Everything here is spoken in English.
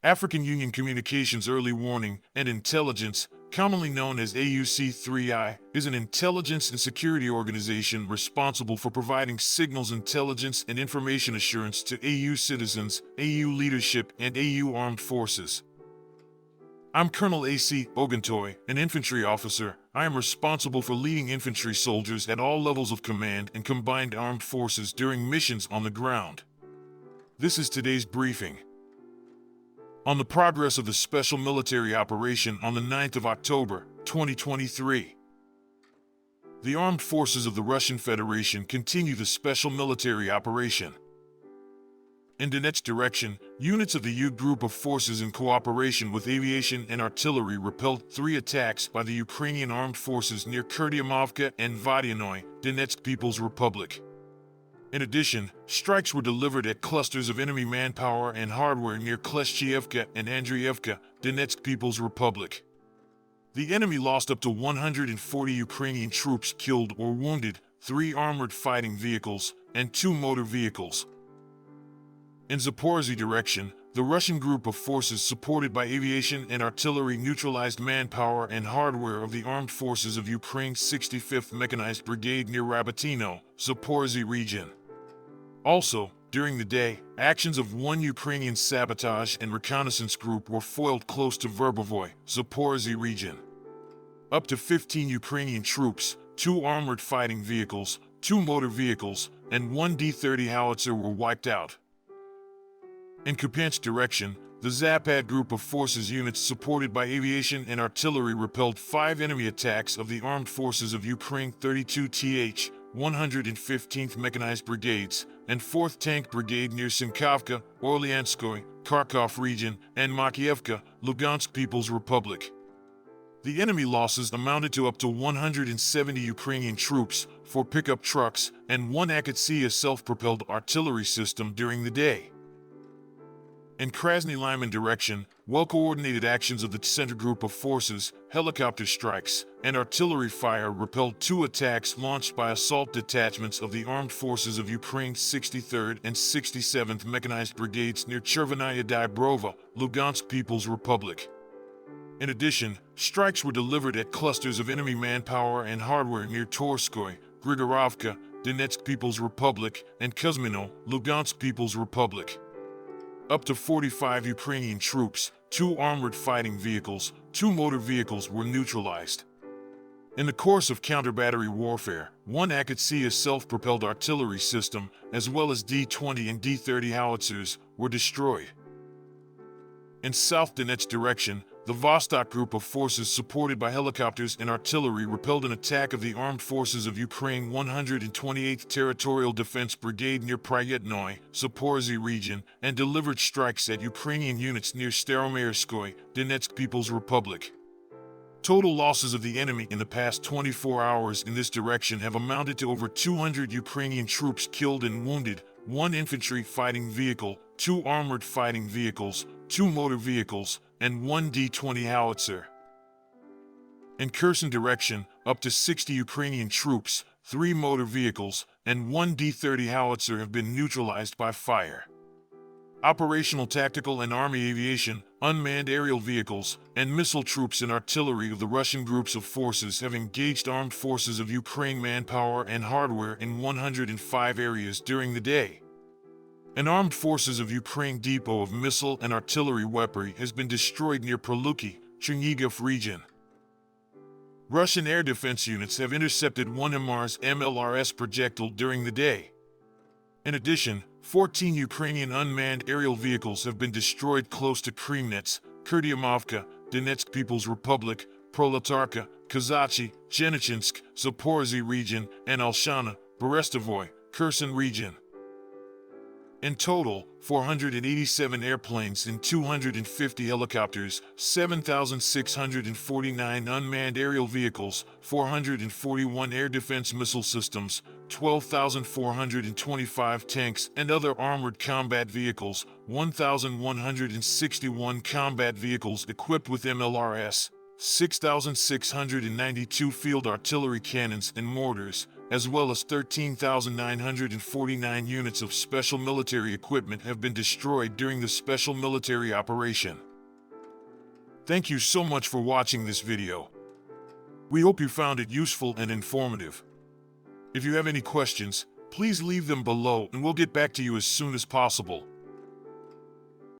African Union Communications Early Warning and Intelligence, commonly known as AUC3I, is an intelligence and security organization responsible for providing signals intelligence and information assurance to AU citizens, AU leadership, and AU armed forces. I'm Colonel A.C. Oguntoye, an infantry officer. I am responsible for leading infantry soldiers at all levels of command and combined armed forces during missions on the ground. This is today's briefing. On the progress of the special military operation on the 9th of October, 2023. The armed forces of the Russian Federation continue the special military operation. In Donetsk direction, units of the U group of forces in cooperation with aviation and artillery repelled 3 attacks by the Ukrainian armed forces near Kurdiamovka and Vodyanoye, Donetsk People's Republic. In addition, strikes were delivered at clusters of enemy manpower and hardware near Kleshchievka and Andriivka, Donetsk People's Republic. The enemy lost up to 140 Ukrainian troops killed or wounded, 3 armored fighting vehicles, and 2 motor vehicles. In Zaporozhye direction, the Russian group of forces supported by aviation and artillery neutralized manpower and hardware of the armed forces of Ukraine's 65th Mechanized Brigade near Rabotino, Zaporozhye region. Also, during the day, actions of 1 Ukrainian sabotage and reconnaissance group were foiled close to Verbovoy, Zaporozhye region. Up to 15 Ukrainian troops, 2 armored fighting vehicles, 2 motor vehicles, and 1 D-30 howitzer were wiped out. In Kupiansk direction, the Zapad group of forces units supported by aviation and artillery repelled 5 enemy attacks of the armed forces of Ukraine 32th, 115th Mechanized Brigades, and 4th Tank Brigade near Simkavka, Orlyanskoye, Kharkov region, and Makiivka, Lugansk People's Republic. The enemy losses amounted to up to 170 Ukrainian troops, 4 pickup trucks, and 1 Akatsia self-propelled artillery system during the day. In Krasny Lyman direction, well-coordinated actions of the center group of forces, helicopter strikes, and artillery fire repelled 2 attacks launched by assault detachments of the armed forces of Ukraine's 63rd and 67th Mechanized Brigades near Chervenaya Dybrova, Lugansk People's Republic. In addition, strikes were delivered at clusters of enemy manpower and hardware near Torskoy, Grigorovka, Donetsk People's Republic, and Kuzmino, Lugansk People's Republic. Up to 45 Ukrainian troops, 2 armored fighting vehicles, 2 motor vehicles were neutralized. In the course of counter-battery warfare, 1 Akatsia self-propelled artillery system, as well as D-20 and D-30 howitzers, were destroyed. In South Donetsk direction, the Vostok group of forces supported by helicopters and artillery repelled an attack of the armed forces of Ukraine 128th Territorial Defense Brigade near Pryetnoye, Zaporozhye region, and delivered strikes at Ukrainian units near Staromayorskoye, Donetsk People's Republic. Total losses of the enemy in the past 24 hours in this direction have amounted to over 200 Ukrainian troops killed and wounded, 1 infantry fighting vehicle, 2 armored fighting vehicles, 2 motor vehicles, and 1 D-20 howitzer. In Kherson direction, up to 60 Ukrainian troops, 3 motor vehicles, and 1 D-30 howitzer have been neutralized by fire. Operational tactical and army aviation, unmanned aerial vehicles, and missile troops and artillery of the Russian groups of forces have engaged armed forces of Ukraine manpower and hardware in 105 areas during the day. An armed forces of Ukraine depot of missile and artillery weaponry has been destroyed near Proluki, Chernihiv region. Russian air defense units have intercepted 1 MR's MLRS projectile during the day. In addition, 14 Ukrainian unmanned aerial vehicles have been destroyed close to Kremnitz, Kurdiamovka, Donetsk People's Republic, Proletarka, Kazachi, Zhenichinsk, Zaporozhye region, and Alshana, Berestovoy, Kherson region. In total, 487 airplanes and 250 helicopters, 7,649 unmanned aerial vehicles, 441 air defense missile systems, 12,425 tanks and other armored combat vehicles, 1,161 combat vehicles equipped with MLRS, 6,692 field artillery cannons and mortars, as well as 13,949 units of special military equipment have been destroyed during the special military operation. Thank you so much for watching this video. We hope you found it useful and informative. If you have any questions, please leave them below and we'll get back to you as soon as possible.